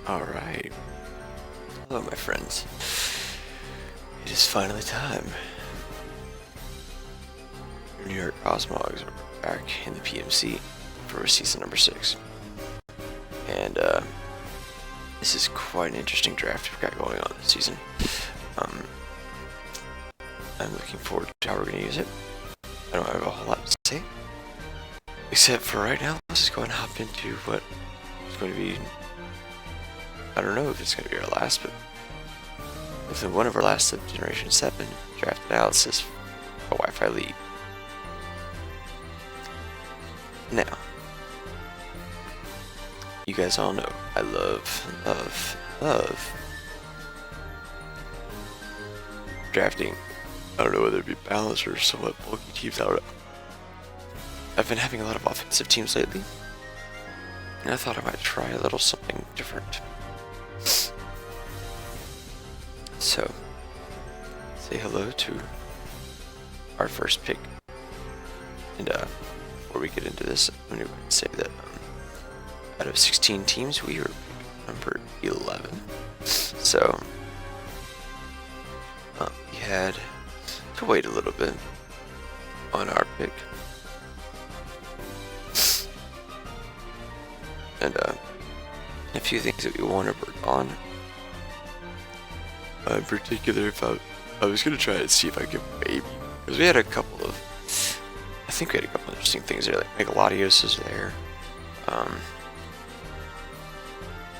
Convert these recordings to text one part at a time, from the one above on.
Alright. Hello, my friends. It is finally time. New York Cosmogs are back in the PMC for season number 6. And, this is quite an interesting draft we've got going on this season. I'm looking forward to how we're going to use it. I don't have a whole lot to say. Except for right now, let's just go and hop into what is going to be... I don't know if it's going to be our last, but it's one of our last of Generation 7 draft analysis for a Wi-Fi league. Now, you guys all know I love drafting. I don't know whether it be balanced or somewhat bulky teams. I don't know. I've been having a lot of offensive teams lately, and I thought I might try a little something different. So, say hello to our first pick. And before we get into this, I'm going to say that out of 16 teams, we were number 11. So, we had to wait a little bit on our pick. And a few things that we want to work on. In particular, if I was going to try to see if I could maybe, because we had a couple of, I think we had a couple of interesting things there, like Megalodios is there,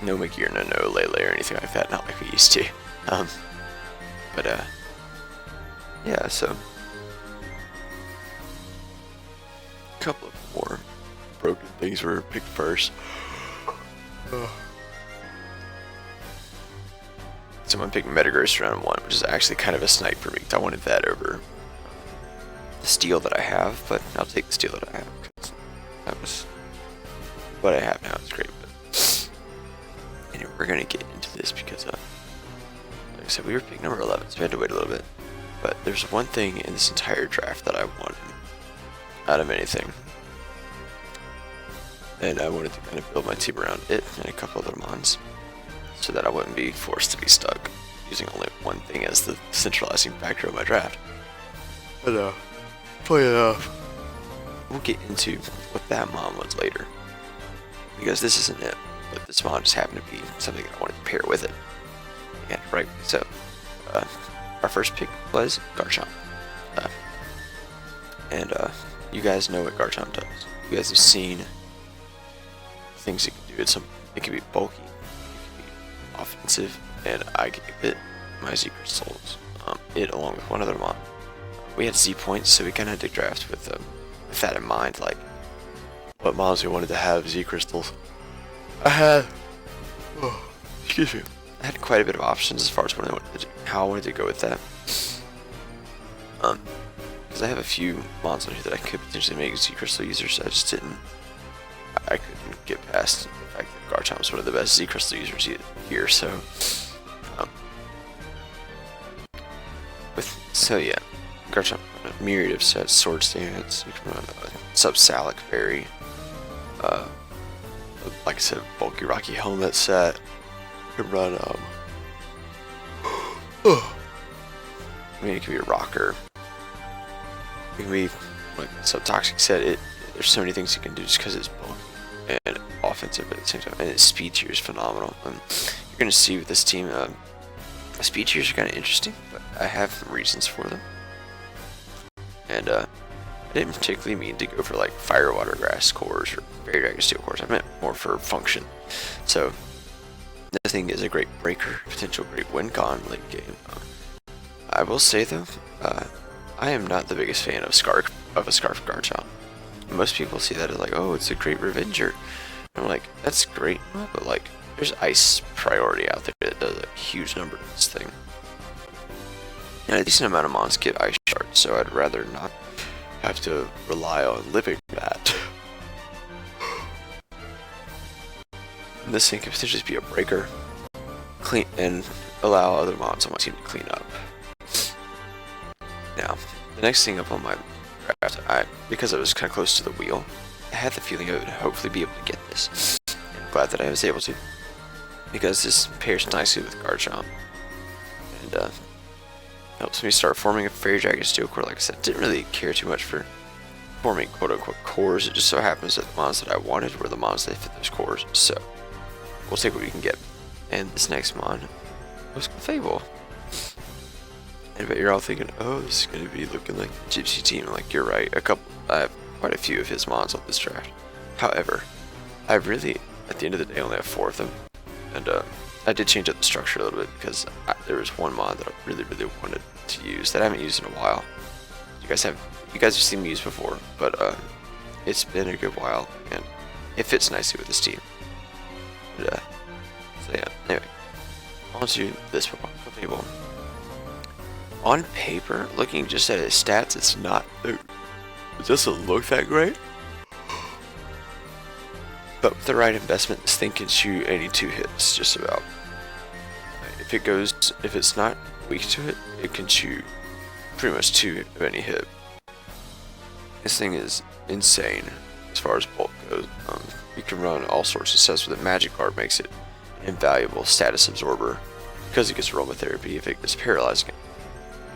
no Magirna, no Lele or anything like that, not like we used to, yeah, so, a couple of more broken things were picked first. Someone picked Metagross round 1, which is actually kind of a snipe for me, because I wanted that over the steel that I have, but I'll take the steel that I have, because that was what I have now. It's great, but anyway, we're going to get into this because, like I said, we were picked number 11, so we had to wait a little bit, but there's one thing in this entire draft that I wanted out of anything, and I wanted to kind of build my team around it and a couple other mons, so that I wouldn't be forced to be stuck using only one thing as the centralizing factor of my draft. But funny enough, we'll get into what that mon was later, because this isn't it, but this mon just happened to be something that I wanted to pair with it. And right, so our first pick was Garchomp, and you guys know what Garchomp does. You guys have seen things it can do. It can be bulky, offensive, and I gave it my Z crystals. It along with one other mon. We had Z points, so we kind of had to draft with that in mind, like what mons we wanted to have Z crystals. I had quite a bit of options as far as what I wanted to do, how I wanted to go with that. Because I have a few mons on here that I could potentially make Z crystal users, so I couldn't get past the fact that Garchomp is one of the best Z crystal users here, so yeah, Garchomp run a myriad of sets, Sword Stance, you can run a Sub-Salic Berry, like I said, bulky Rocky Helmet set, you can run I mean, it can be a Rocker, it can be like a Subtoxic set. There's so many things you can do just because it's bulky and offensive at the same time, and its speed tier is phenomenal. You're gonna see with this team, speed tiers are kind of interesting, but I have reasons for them. And I didn't particularly mean to go for like Fire, Water, Grass cores or Fairy Dragon Steel cores. I meant more for function. So this thing is a great breaker, potential great win con late game. I will say though, I am not the biggest fan of a Scarf Garchomp. Most people see that as like, oh, it's a great revenger. And I'm like, that's great, but like, there's ice priority out there that does a huge number of this thing. And a decent amount of mons get ice shards, so I'd rather not have to rely on living that. And this thing could potentially be a breaker, clean, and allow other mons on my team to clean up. Now, the next thing up on my draft, because I was kind of close to the wheel, I had the feeling I would hopefully be able to get this. And I'm glad that I was able to. because this pairs nicely with Garchomp, and helps me start forming a Fairy Dragon Steel Core. Like I said, didn't really care too much for forming quote-unquote cores. It just so happens that the mons that I wanted were the mons that fit those cores, so we'll take what we can get. And this next mon was Clefable. And I bet you're all thinking, oh, this is going to be looking like the Gypsy team. Like, you're right. I have quite a few of his mons on this draft. However, I really, at the end of the day, only have 4 of them. And I did change up the structure a little bit because there was one mod that I really wanted to use that I haven't used in a while. You guys have seen me use before, but it's been a good while, and it fits nicely with this team. But, so yeah, anyway, on to this Pokemon. On paper, looking just at his stats, it doesn't look that great. But with the right investment, this thing can shoot any 2 hits, just about. If it's not weak to it, it can shoot pretty much 2 of any hit. This thing is insane as far as bulk goes. You can run all sorts of sets with it. Magic Guard makes it an invaluable status absorber because it gets aromatherapy. If it gets paralyzed,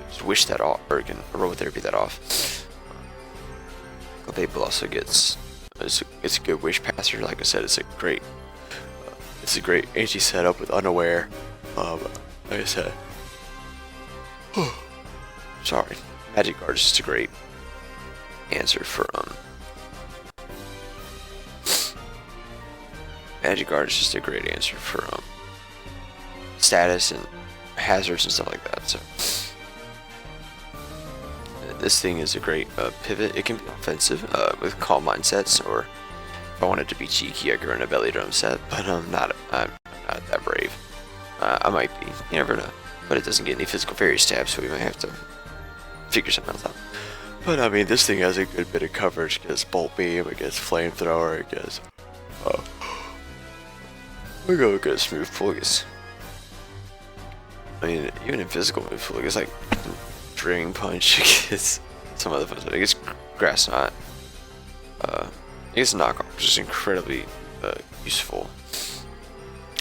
just wish that off, or it can aromatherapy that off. Clefable also gets it's a good wish passer. Like I said, it's a great AG setup with Unaware. Like I said, sorry, Magic Guard is just a great answer for Magic Guard is just a great answer for status and hazards and stuff like that. So this thing is a great pivot. It can be offensive with calm mindsets, or if I wanted to be cheeky, I could run a belly drum set. But I'm not that brave. I might be. You never know. But it doesn't get any physical fairy stabs, so we might have to figure something else out. But I mean, this thing has a good bit of coverage. It gets Bolt Beam, it gets Flamethrower, it gets we go good Smooth Pull. I mean, even in physical move pull, it gets like Drain Punch, it gets some other fun stuff. It gets Grass Knot. It gets Knockoff, which is incredibly useful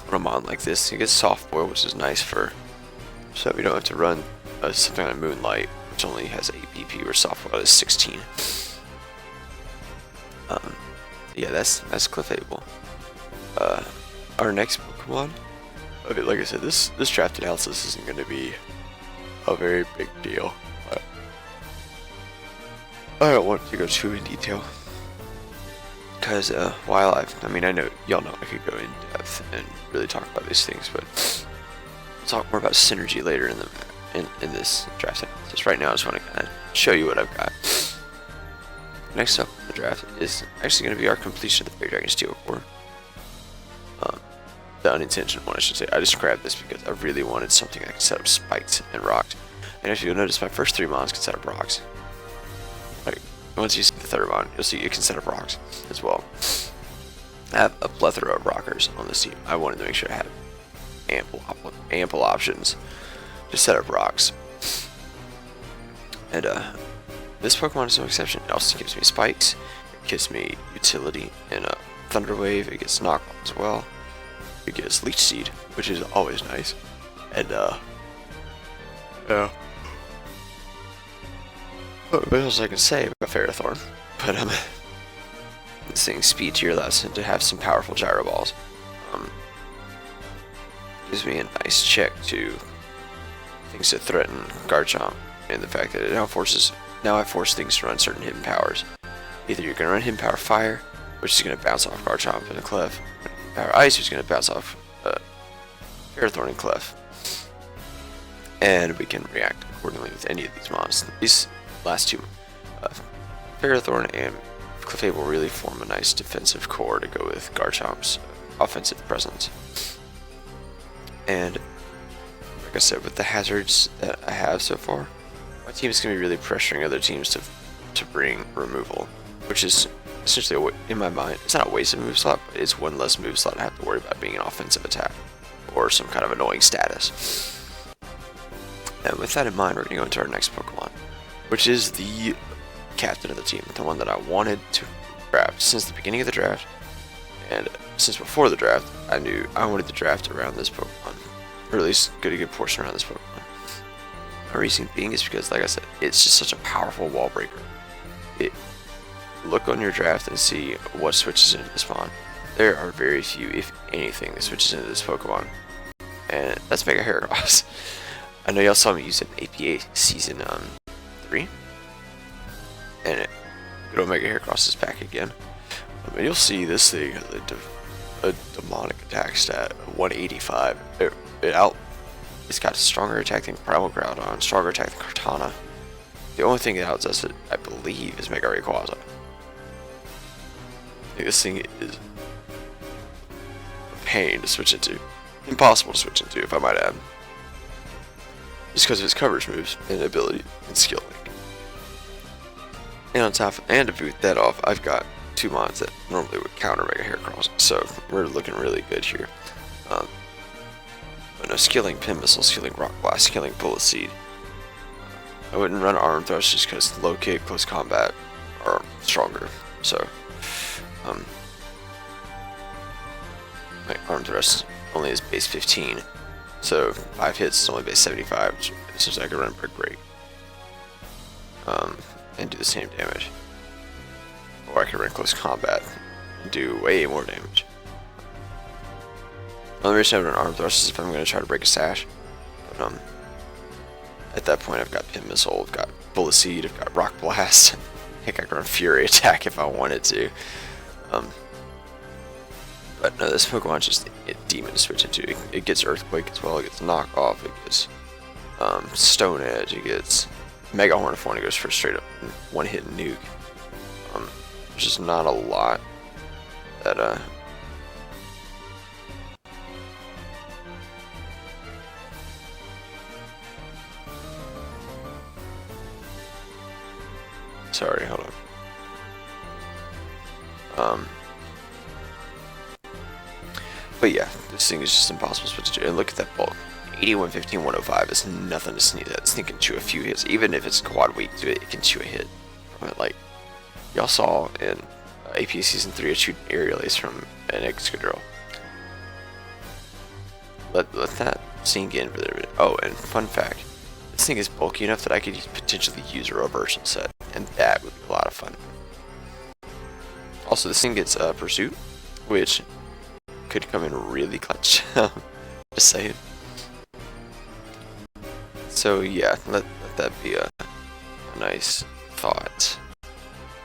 on a mon like this. It gets Soft Boil, which is nice so we don't have to run something like Moonlight, which only has 8 PP, where Soft Boil is 16. Yeah, that's Clefable. Our next Pokemon. Okay, like I said, this draft analysis isn't going to be a very big deal. I don't want to go too in detail, because while I know y'all know I could go in depth and really talk about these things, but we'll talk more about synergy later in this draft analysis. Right now, I just want to kind of show you what I've got. Next up in the draft is actually going to be our completion of the Fairy Dragon Steel Core. The unintentional one, I should say. I just grabbed this because I really wanted something that could set up spikes and rocks. And if you'll notice, my first 3 mons can set up rocks. Like, once you see the third mon, you'll see it can set up rocks as well. I have a plethora of rockers on this team. I wanted to make sure I had ample options to set up rocks. And this Pokemon is no exception. It also gives me spikes. It gives me utility in a Thunder Wave. It gets Knockoff as well. It gets Leech Seed, which is always nice. And yeah. What else I can say about Ferrothorn? But this thing's speed tier allows him to have some powerful gyro balls. Gives me a nice check to things that threaten Garchomp, and the fact that it now I force things to run certain hidden powers. Either you're gonna run hidden power Fire, which is gonna bounce off Garchomp and a Clef, or Ice, which is gonna bounce off Ferrothorn and Clef, and we can react accordingly with any of these mons. These last 2, Ferrothorn and Clefable, really form a nice defensive core to go with Garchomp's offensive presence. And like I said, with the hazards that I have so far, my team is going to be really pressuring other teams to bring removal, which is essentially, in my mind, it's not a waste of move slot, but it's one less move slot I have to worry about being an offensive attack or some kind of annoying status. And with that in mind, we're going to go into our next Pokemon, which is the captain of the team, the one that I wanted to grab since the beginning of the draft, and since before the draft, I knew I wanted to draft around this Pokemon, or at least get a good portion around this Pokemon. My reason being is because, like I said, it's just such a powerful wall breaker. Look on your draft and see what switches into this mon. There are very few, if anything, that switches into this Pokemon, and that's Mega Heracross. I know y'all saw me use it in APA Season 3, and good old Mega Heracross is back again. And you'll see this thing has a demonic attack stat of 185. It's got a stronger attack than Primal Groudon, stronger attack than Cortana. The only thing that outdoes it, I believe, is Mega Rayquaza. I think this thing is a pain to switch into. Impossible to switch into, if I might add. Just because of its coverage moves and ability and skill link. And on top, and to boot that off, I've got 2 mons that normally would counter Mega Heracross, so we're looking really good here. But no, skilling Pin Missile, skilling Rock Blast, skilling Bullet Seed. I wouldn't run Arm Thrust just because low kick, close combat are stronger. So, my Arm Thrust only is base 15, so 5 hits is only base 75, which seems like I could run Brick Break. And do the same damage. Or I could run Close Combat and do way more damage. The only reason I run Arm Thrust is if I'm going to try to break a sash. But, at that point, I've got Pin Missile, I've got Bullet Seed, I've got Rock Blast. I think I can run Fury Attack if I wanted to. But no, this Pokemon's just a demon to switch into. It gets Earthquake as well, it gets Knock Off, it gets Stone Edge, it gets Mega Horn if it goes for straight up one-hit nuke. There's just not a lot that sorry, hold on. But yeah, this thing is just impossible to switch to. And look at that bulk. 81, 15, 105 is nothing to sneeze at. This thing can chew a few hits. Even if it's quad weak to it, it can chew a hit from it. Like, y'all saw in AP Season 3, I chewed an Aerial Ace from an Excadrill. Let that sink in for a minute. Oh, and fun fact. This thing is bulky enough that I could potentially use a reversal set. And that would be a lot of fun. Also, this thing gets Pursuit, which could come in really clutch. Just saying. So yeah, let that be a nice thought.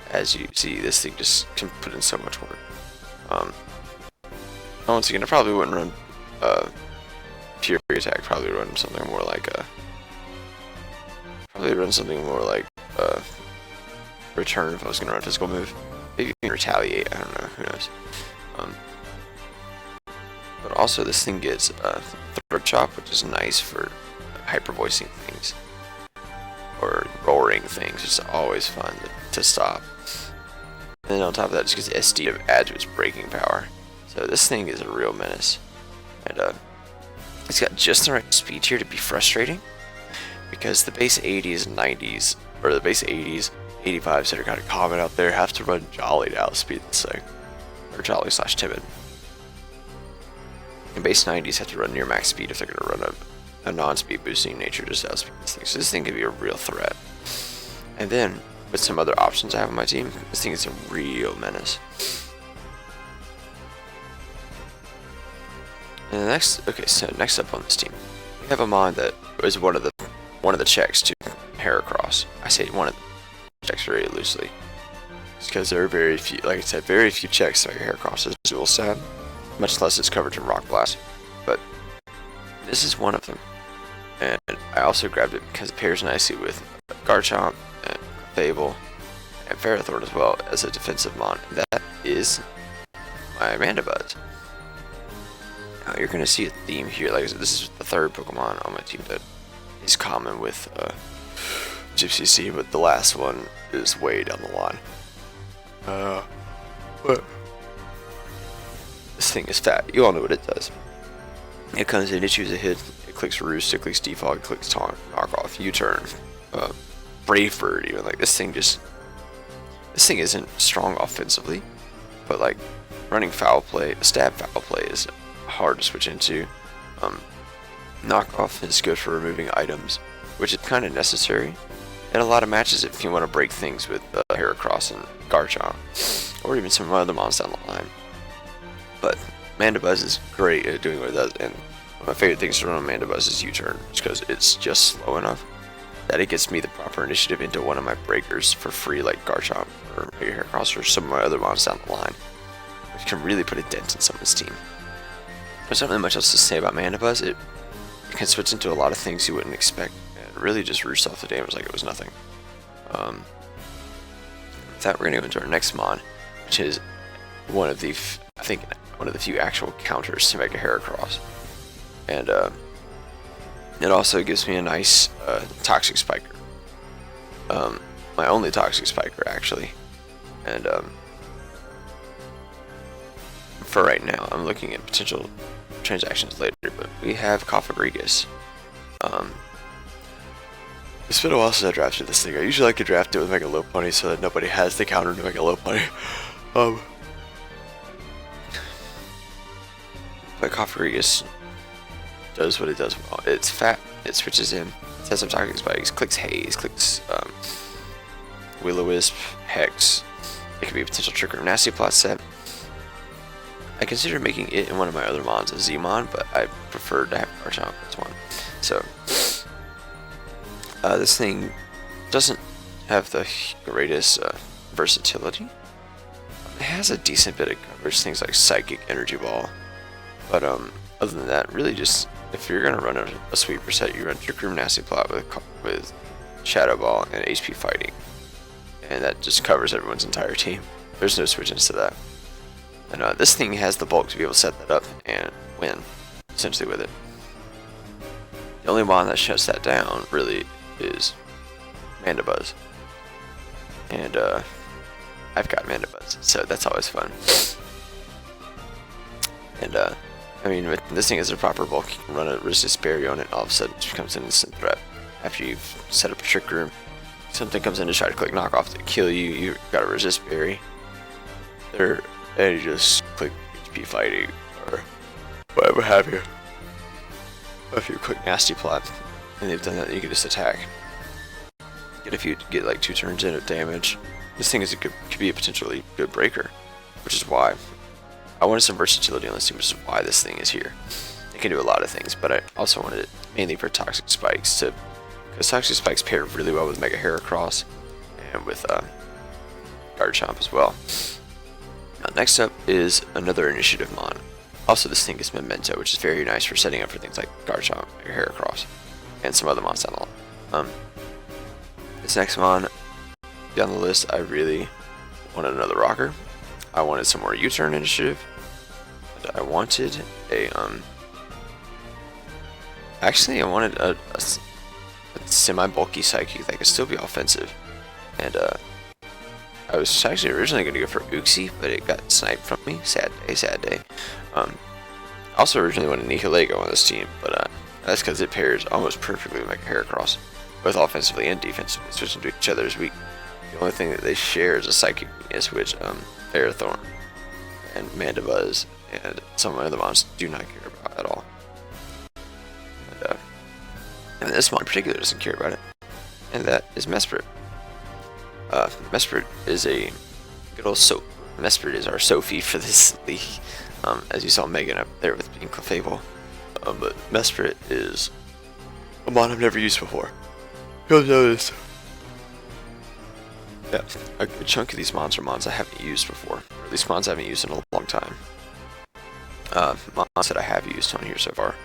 As you see, this thing just can put in so much work. Once again, I probably wouldn't run Fury Attack. Probably run something more like Return if I was gonna run a physical move. Maybe even Retaliate. I don't know. Who knows? But also, this thing gets Throat Chop, which is nice for hyper voicing things or roaring things. It's always fun to stop. And then on top of that, it just gets SD to add to its breaking power. So this thing is a real menace, and it's got just the right speed here to be frustrating, because the base 80s and 90s, or the base 80s, 85s that are kind of common out there, have to run Jolly to outspeed this thing, or Jolly / Timid. And base 90s have to run near max speed if they're going to run a non-speed boosting nature just to outspeed this thing. So this thing can be a real threat. And then, with some other options I have on my team, this thing is a real menace. And next up on this team, we have a mon that is one of the checks to Heracross. I say one of the checks very loosely, because there are very few, like I said, very few checks to Heracross as dual stat, much less its coverage in Rock Blast. But this is one of them, and I also grabbed it because it pairs nicely with Garchomp and Fable and Ferrothorn as well as a defensive mon. And that is my Mandibuzz. Now you're gonna see a theme here. Like I said, this is the third Pokemon on my team that is common with Gypsy Sea, but the last one is way down the line. But this thing is fat. You all know what it does. It comes in, it chews a hit, it clicks Roost, it clicks Defog, it clicks Taunt, Knock Off, U-Turn, Brave Bird even. Like this thing isn't strong offensively, but like running foul play, stab foul play is hard to switch into. Knockoff is good for removing items, which is kind of necessary in a lot of matches if you want to break things with Heracross and Garchomp, or even some other mons down the line. But Mandibuzz is great at doing what it does, and one of my favorite things to run on Mandibuzz is U-turn, because it's just slow enough that it gets me the proper initiative into one of my breakers for free, like Garchomp or maybe Heracross or some of my other mons down the line, which can really put a dent in someone's team. There's not really much else to say about Mandibuzz. It can switch into a lot of things you wouldn't expect, and really just roost off the damage like it was nothing. With that, we're gonna go into our next mon, which is one of the, I think, one of the few actual counters to Mega Heracross, and it also gives me a nice Toxic Spiker. My only Toxic Spiker, actually, and for right now, I'm looking at potential transactions later, but we have Cofagrigus. It's been a while since I drafted this thing. I usually like to draft it with Mega Lopunny so that nobody has the counter to Mega Lopunny. But Cofagrigus does what it does well. It's fat, it switches in, it has some Toxic Spikes, clicks Haze, clicks Will-O-Wisp, Hex. It could be a potential Trick Room Nasty Plot set. I considered making it in one of my other mons a Z-Mon, but I preferred to have Garchomp as one. So, this thing doesn't have the greatest versatility. It has a decent bit of coverage, things like Psychic, Energy Ball. But other than that, really just, if you're going to run a sweeper set, you run Trick Room Nasty Plot with Shadow Ball and HP Fighting. And that just covers everyone's entire team. There's no switch-ins to that. And this thing has the bulk to be able to set that up and win, essentially, with it. The only mon that shuts that down, really, is Mandibuzz. And I've got Mandibuzz, so that's always fun. And I mean, with this thing as a proper bulk, you can run a Resist Berry on it, and all of a sudden it becomes an instant threat. After you've set up a Trick Room, something comes in to try to click Knockoff to kill you, you've got a Resist Berry. And you just click HP Fighting, or whatever have you. If you click Nasty Plot, and they've done that, you can just attack. Get like 2 turns in of damage. This thing could be a potentially good breaker, which is why I wanted some versatility on this team, which is why this thing is here. It can do a lot of things, but I also wanted it mainly for Toxic Spikes, because Toxic Spikes pair really well with Mega Heracross and with Garchomp as well. Now, next up is another initiative mon. Also, this thing is Memento, which is very nice for setting up for things like Garchomp, Mega Heracross, and some other mons down the line. This next mon down the list, I really wanted another rocker. I wanted some more U-turn initiative. And I wanted a actually, I wanted a semi-bulky Psychic that could still be offensive. And I was actually originally going to go for Uxie, but it got sniped from me. Sad day, sad day. I also originally wanted Nihilago on this team, but that's because it pairs almost perfectly with Mega Heracross, both offensively and defensively, switching to each other's weak. The only thing that they share is a Psychic weakness, which Aerothorn and Mandibuzz and some of my other mons do not care about at all. And this mon in particular doesn't care about it, and that is Mesprit. Mesprit is a good old Mesprit is our Sophie for this league, as you saw Megan up there with being Clefable. But Mesprit is a mon I've never used before. You'll notice. Yeah, a good chunk of these mons are mons I haven't used before, or at least mons I haven't used in a long time. Mons that I have used on here so far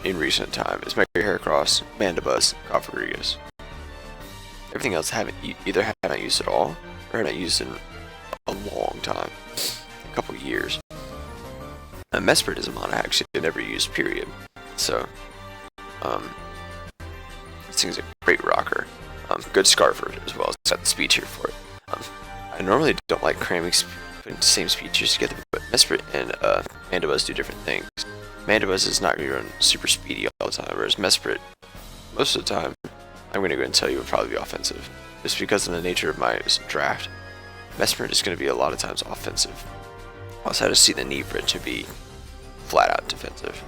in recent time is Mega Heracross, Mandibuzz, Cofagrigus. Everything else I either haven't used at all, or haven't used in a long time, a couple years. Mesprit is a mon I actually never used, period. So, this thing's a great rocker. Good Scarfer as well. It's got the speed tier for it. I normally don't like cramming putting the same speed tiers together, but Mesprit and Mandibuzz do different things. Mandibuzz is not going to run super speedy all the time, whereas Mesprit, most of the time, I'm going to go and tell you, would probably be offensive. Just because of the nature of my draft. Mesmer is going to be a lot of times offensive. Also, I just see the need for it to be flat out defensive.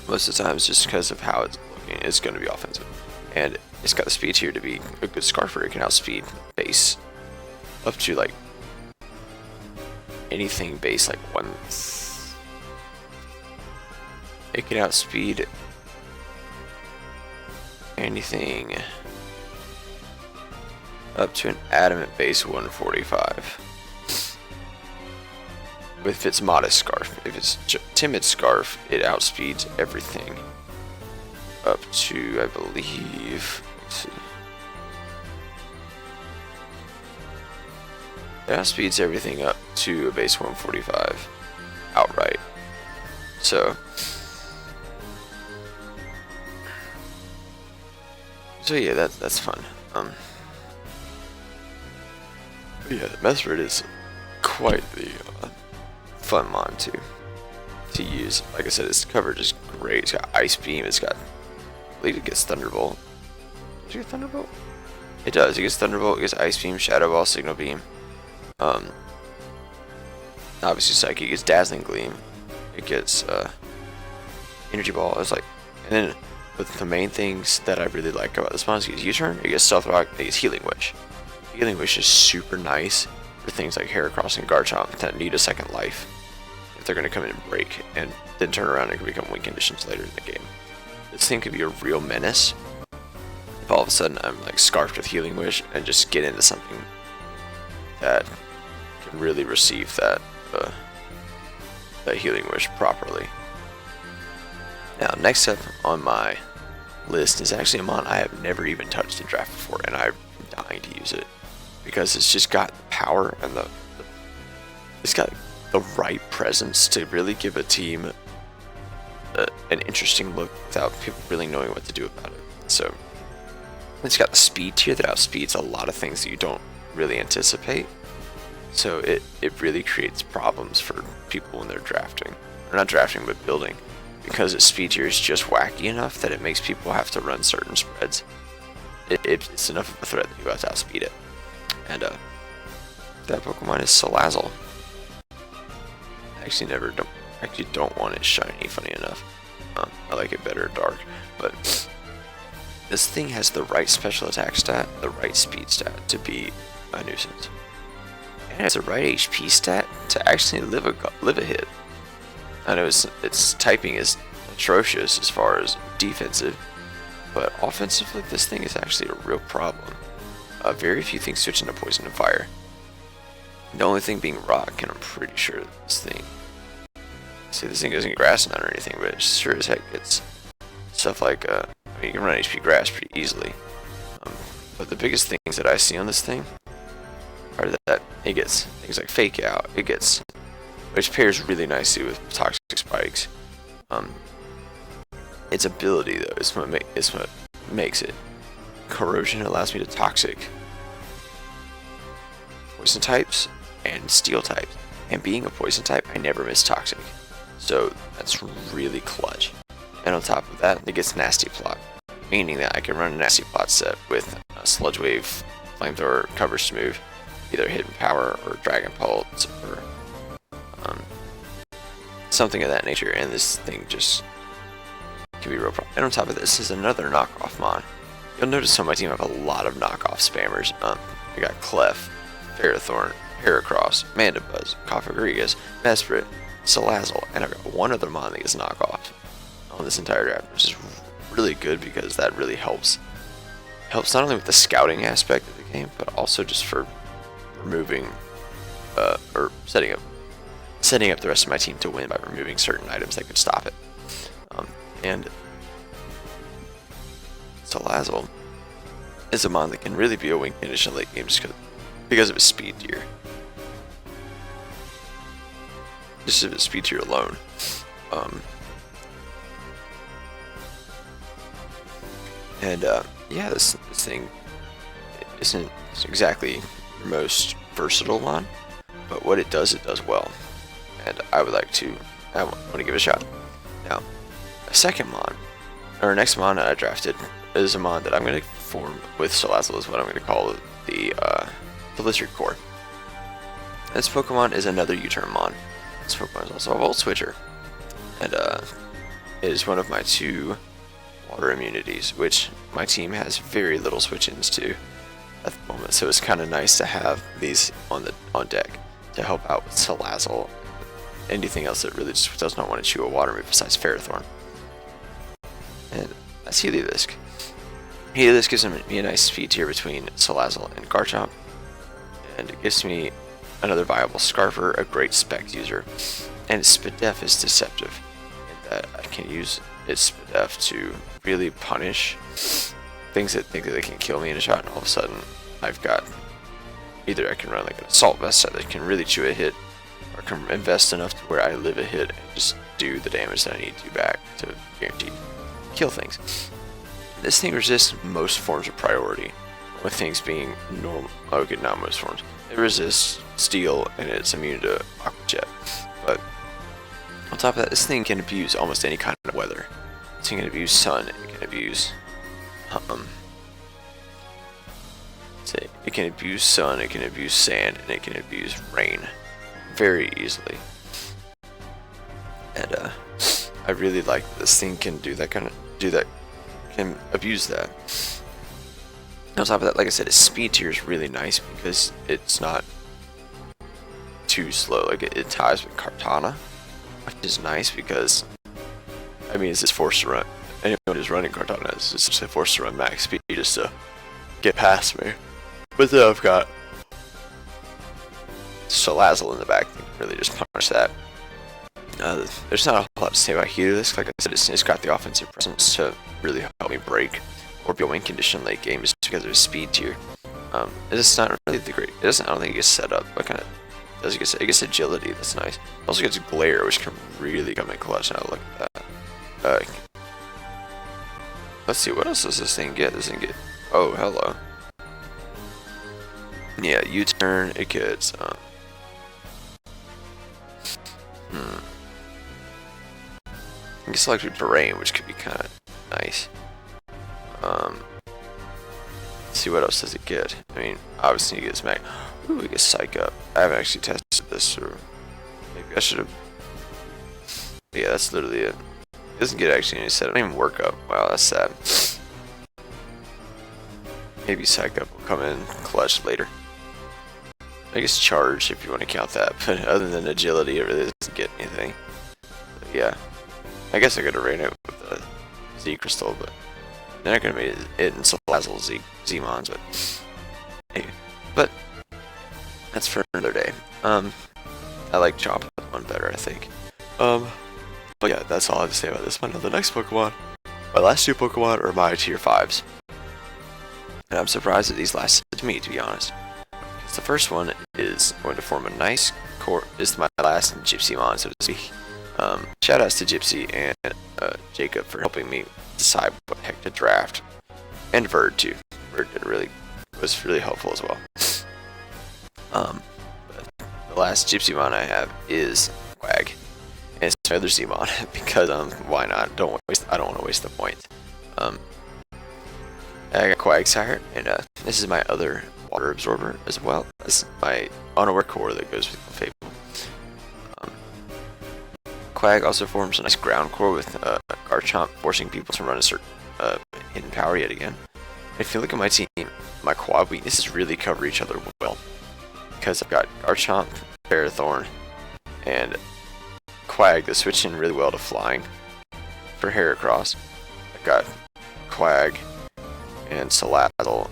Most of the times, just because of how it's looking, it's going to be offensive. And it's got the speed here to be a good Scarfer. It can outspeed base up to like anything base like one. It can outspeed anything up to an adamant base 145. If it's modest Scarf. If it's timid Scarf, it outspeeds everything up to, I believe, let's see. It outspeeds everything up to a base 145 outright. So yeah, that's fun. Yeah, the Mesrid is quite the fun mon to use. Like I said, its coverage is great. It's got Ice Beam. It's got, I believe it gets Thunderbolt. Does it get Thunderbolt? It does. It gets Thunderbolt. It gets Ice Beam, Shadow Ball, Signal Beam. Obviously Psychic. It gets Dazzling Gleam. It gets Energy Ball. It's like, and then but the main things that I really like about this mon is it gets U-Turn. It gets Stealth Rock. It gets Healing Wish. Healing Wish is super nice for things like Heracross and Garchomp that need a second life if they're going to come in and break, and then turn around and can become win conditions later in the game. This thing could be a real menace if all of a sudden I'm like scarfed with Healing Wish and just get into something that can really receive that Healing Wish properly. Now, next up on my list is actually a mon I have never even touched in draft before, and I'm dying to use it because it's just got the power and it's got the right presence to really give a team an interesting look without people really knowing what to do about it. So it's got the speed tier that outspeeds a lot of things that you don't really anticipate. So it really creates problems for people when they're drafting, or not drafting but building, because its speed tier is just wacky enough that it makes people have to run certain spreads. It's enough of a threat that you have to outspeed it. And that Pokemon is Salazzle. I actually don't want it shiny, funny enough. I like it better dark, but this thing has the right special attack stat, the right speed stat to be a nuisance. And it has the right HP stat to actually live a hit. I know its typing is atrocious as far as defensive, but offensively this thing is actually a real problem. Very few things switch into Poison and Fire. The only thing being Rock, and I'm pretty sure this thing... See, this thing doesn't get Grass Knot or anything, but it sure as heck gets stuff like... I mean, you can run HP Grass pretty easily. But the biggest things that I see on this thing are that it gets things like Fake Out, which pairs really nicely with Toxic Spikes. Its ability, though, is what makes it. Corrosion allows me to Toxic Poison types and Steel types. And being a Poison type, I never miss Toxic. So that's really clutch. And on top of that, it gets Nasty Plot, meaning that I can run a Nasty Plot set with a Sludge Wave, Flamethrower, Coverage Smooth, either Hidden Power or Dragon Pulse or something of that nature, and this thing just can be real problem. And on top of this is another knockoff mon. You'll notice on my team I have a lot of knockoff spammers. I got Clef, Ferrothorn, Heracross, Mandibuzz, Cofagrigus, Mesprit, Salazzle, and I've got one other mon that is knockoff on this entire draft, which is really good because that really helps not only with the scouting aspect of the game, but also just for removing or setting up the rest of my team to win by removing certain items that could stop it. And Salazzle is a mon that can really be a win condition late game just because of his speed tier. Just of his speed tier alone. Yeah, this thing isn't exactly your most versatile mon, but what it does well. And I want to give it a shot. Now, next mon that I drafted is a mon that I'm going to form with Salazzle, is what I'm going to call the Blizzard Core. This Pokemon is another U-turn mon. This Pokemon is also a Volt Switcher, and it is one of my 2 water immunities, which my team has very little switch-ins to at the moment. So it's kind of nice to have these on deck to help out with Salazzle, anything else that really just does not want to chew a water move besides Ferrothorn. And that's Heliolisk. Heliolisk gives me a nice speed tier between Salazzle and Garchomp, and it gives me another viable Scarfer, a great spec user, and its Spidef is deceptive in that I can use its Spidef to really punish things that think that they can kill me in a shot, and all of a sudden I've got either I can run like an Assault Vest that can really chew a hit, or can invest enough to where I live a hit and just do the damage that I need to back to guaranteed kill things. This thing resists most forms of priority, with things being normal. Okay, not most forms. It resists Steel and it's immune to Aqua Jet. But on top of that, this thing can abuse almost any kind of weather. This thing can abuse sun. It can abuse it can abuse sun. It can abuse sand, and it can abuse rain very easily. And I really like that this thing can can abuse that. On top of that, like I said, its speed tier is really nice because it's not too slow. Like it ties with Kartana, which is nice because I mean it's just forced to run. Anyone who's running Kartana is essentially forced to run max speed just to get past me. But then I've got Salazzle in the back that can really just punish that. There's not a whole lot to say about Heliolisk. Like I said, it's got the offensive presence to really help me break or be a win condition late game just because of his speed tier. It's not really the great. I don't think it gets set up. But kind of does it gets agility. That's nice. It also gets Glare, which can really come in clutch. Now look at that. Let's see, what else does this thing get? This thing get. Oh, hello. Yeah, U-turn. It gets. It gets Electric Terrain, which could be kind of nice. Let's see, what else does it get? I mean, obviously it gets Mag. Ooh, it gets Psych Up. I haven't actually tested this, or maybe I should have. Yeah, that's literally it. It doesn't get actually any set. I don't even work up. Wow, that's sad. Maybe Psych Up will come in clutch later. I guess Charge, if you want to count that. But other than Agility, it really doesn't get anything. But yeah. I guess I could have ran it with the Z Crystal, but they're not going to make it in Salazzle Z-Mons, but anyway. But that's for another day. I like Chomp one better, I think. But yeah, that's all I have to say about this one. Now the next Pokemon, my last 2 Pokemon are my tier 5s. And I'm surprised that these lasted to me, to be honest. Because the first one is going to form a nice core, is my last Gypsymon, so to speak. Shout outs to Gypsy and Jacob for helping me decide what the heck to draft. And Verd too. Verd was really helpful as well. But the last Gypsymon I have is Quag. And it's another Zmon because why not? I don't want to waste the point. I got Quagsire, and this is my other water absorber as well. This is my Unaware core that goes with Fable. Quag also forms a nice ground core with Garchomp, forcing people to run a certain hidden power yet again. If you look at my team, my quad weaknesses really cover each other well. Because I've got Garchomp, Ferrothorn, and Quag that switch in really well to flying for Heracross. I've got Quag and Salazzle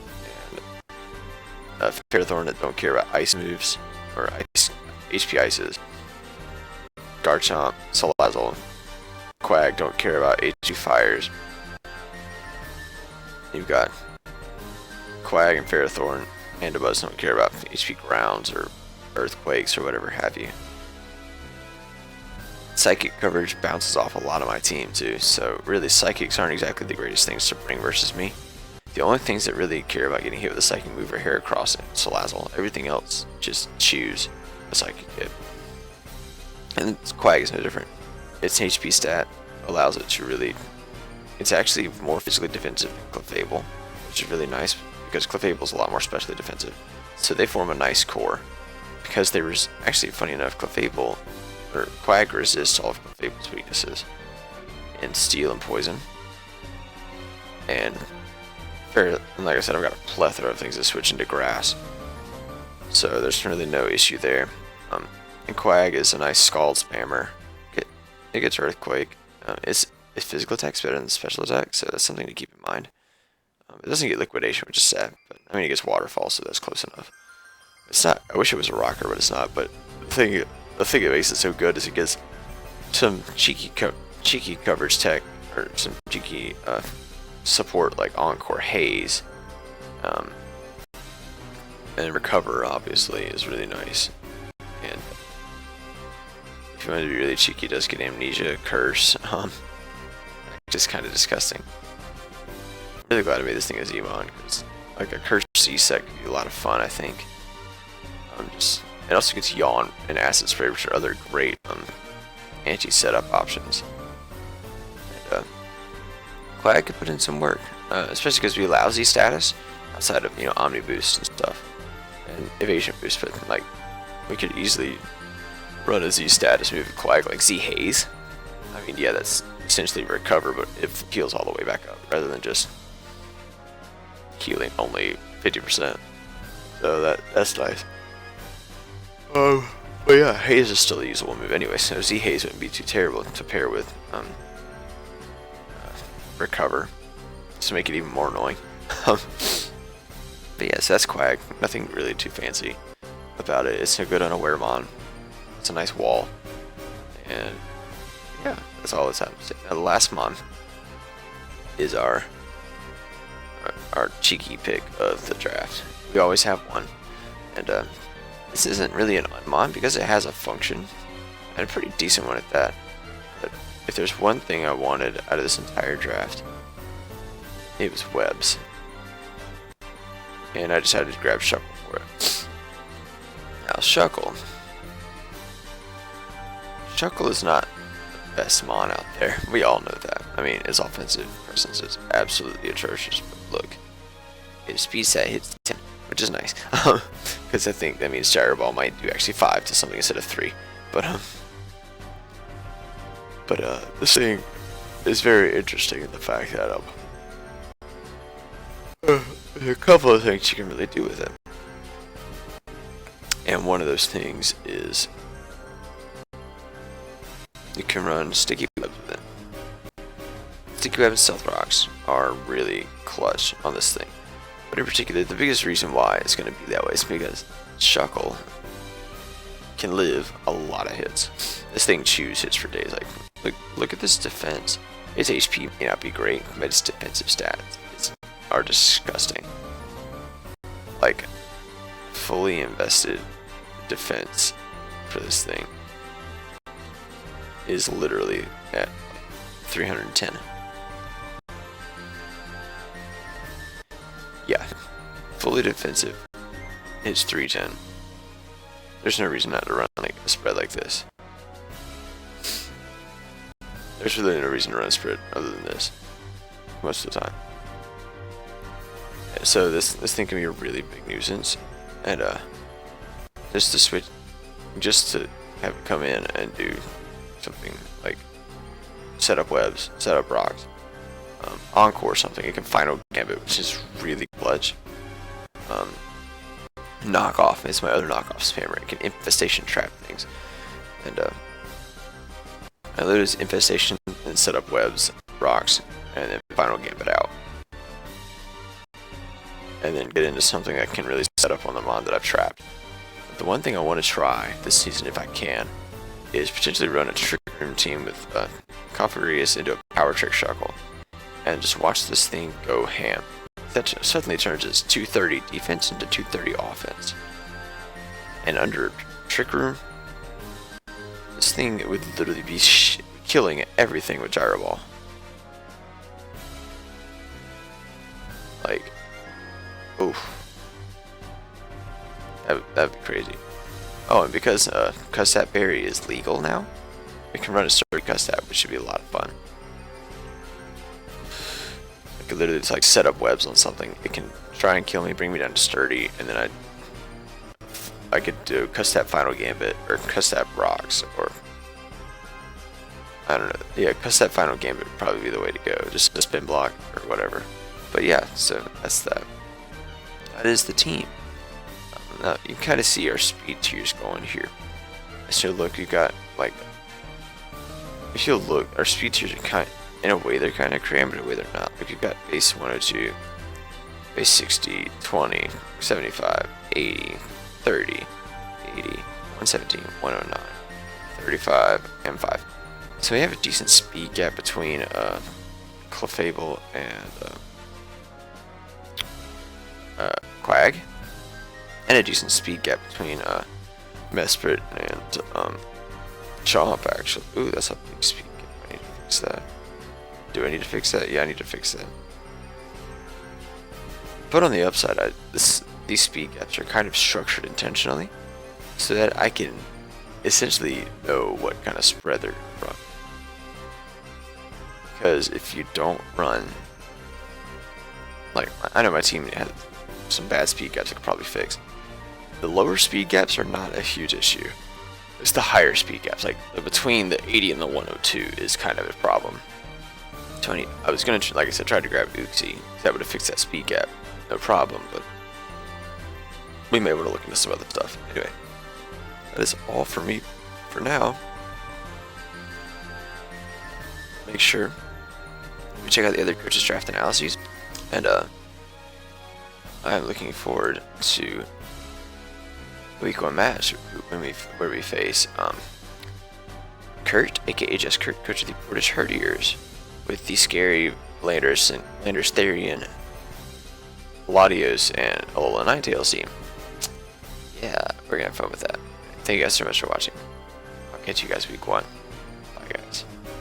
and Ferrothorn that don't care about ice moves or ice HP ices. Garchomp, Salazzle, Quag don't care about HP fires. You've got Quag and Ferrothorn and Abuzz don't care about HP grounds or earthquakes or whatever have you. Psychic coverage bounces off a lot of my team too, so really Psychics aren't exactly the greatest things to bring versus me. The only things that really care about getting hit with a Psychic move are Heracross and Salazzle. Everything else just choose a Psychic hit. And Quag is no different. Its HP stat allows it to really... It's actually more physically defensive than Clefable, which is really nice. because Clefable's a lot more specially defensive. So they form a nice core because they actually, funny enough, Clefable or Quag resists all of Clefable's weaknesses in steel and poison. And like I said, I've got a plethora of things to switch into grass, so there's really no issue there. And Quag is a nice Scald spammer. It gets Earthquake. Its physical attack's better than special attack, so that's something to keep in mind. It doesn't get Liquidation, which is sad, but I mean it gets Waterfall, so that's close enough. It's not. I wish it was a rocker, but it's not. But the thing that makes it so good is it gets some cheeky coverage tech, or some cheeky support like Encore Haze, and Recover obviously is really nice. And if you want to be really cheeky, it does get Amnesia, Curse, just kind of disgusting. I'm really glad I made this thing as Emon, because like a Curse C-Set could be a lot of fun, I think. It also gets Yawn and Acid Spray, which are other great anti-setup options. And Quag could put in some work, especially because we allow Z status outside of Omni Boost and stuff, and Evasion Boost. But like, we could easily run a Z status move with Quag, like Z Haze. I mean, yeah, that's essentially Recover, but it heals all the way back up rather than just healing only 50%. So that's nice. But yeah, Haze is still a usable move anyway, so Z Haze wouldn't be too terrible to pair with Recover, just to make it even more annoying. But yeah, so that's Quag. Nothing really too fancy about it. It's a good Unaware-mon. It's a nice wall, and yeah, that's all that's happened. Now the last mon is our cheeky pick of the draft. We always have one, and this isn't really an unmon because it has a function, and a pretty decent one at that. But if there's one thing I wanted out of this entire draft, it was webs. And I decided to grab Shuckle for it. Now Shuckle is not the best mon out there. We all know that. I mean, his offensive presence is absolutely atrocious, but look, his speed set hits 10. Which is nice, because I think that means Gyro Ball might do actually 5 to something instead of 3. But this thing is very interesting in the fact that there's a couple of things you can really do with it, and one of those things is you can run Sticky Webs with it. Sticky Web and Stealth Rocks are really clutch on this thing. But in particular, the biggest reason why it's going to be that way is because Shuckle can live a lot of hits. This thing chews hits for days. Like, look at this defense. Its HP may not be great, but its defensive stats are disgusting. Like, fully invested defense for this thing is literally at 310. Yeah, fully defensive is 310. There's no reason not to run like a spread like this. There's really no reason to run a spread other than this most of the time. So this thing can be a really big nuisance, and just to have it come in and do something like set up webs, set up rocks. Encore something, it can Final Gambit, which is really clutch. Knockoff is my other knockoff spammer. It can Infestation trap things, and I lose Infestation and set up webs, rocks, and then Final Gambit out, and then get into something that can really set up on the mon that I've trapped. But the one thing I want to try this season, if I can, is potentially run a Trick Room team with Configurious into a Power Trick Shuckle, and just watch this thing go ham. That suddenly turns its 230 defense into 230 offense. And under Trick Room, this thing would literally be killing everything with Gyro Ball. Like, oof. That'd be crazy. Oh, and because Custap Berry is legal now, we can run a Sturdy Custap, which should be a lot of fun. I could literally just like set up webs on something. It can try and kill me, bring me down to sturdy, and then I could do custom final gambit or custom rocks, or I don't know. Yeah, custom final gambit would probably be the way to go. Just a spin block or whatever. But yeah, so that's that. That is the team. Now you can kind of see our speed tiers going here. So look, you got like, if you look, our speed tiers are kind of, in a way they're kind of crammed, but in a way they're not. Like you've got base 102, base 60, 20, 75, 80, 30, 80, 117, 109, 35, and 5. So we have a decent speed gap between Clefable and Quag, and a decent speed gap between Mesprit and Chomp, actually. Ooh, that's a big speed gap. I need to fix that. Do I need to fix that? Yeah, I need to fix that. But on the upside, these speed gaps are kind of structured intentionally so that I can essentially know what kind of spread they're from. Because if you don't run, like, I know my team has some bad speed gaps I could probably fix. The lower speed gaps are not a huge issue. It's the higher speed gaps, like between the 80 and the 102 is kind of a problem. I was gonna, like I said, try to grab Uxie. That would have fixed that speed gap, no problem. But we may want to look into some other stuff. Anyway, that is all for me for now. Make sure you check out the other coaches' draft analyses, and I'm looking forward to week 1 match where we face Kurt, aka just Kurt, coach of the British Herdiers, with the scary Landers Therian, Latios, and Alola Ninetales team. Yeah, we're gonna have fun with that. Thank you guys so much for watching. I'll catch you guys week 1. Bye guys.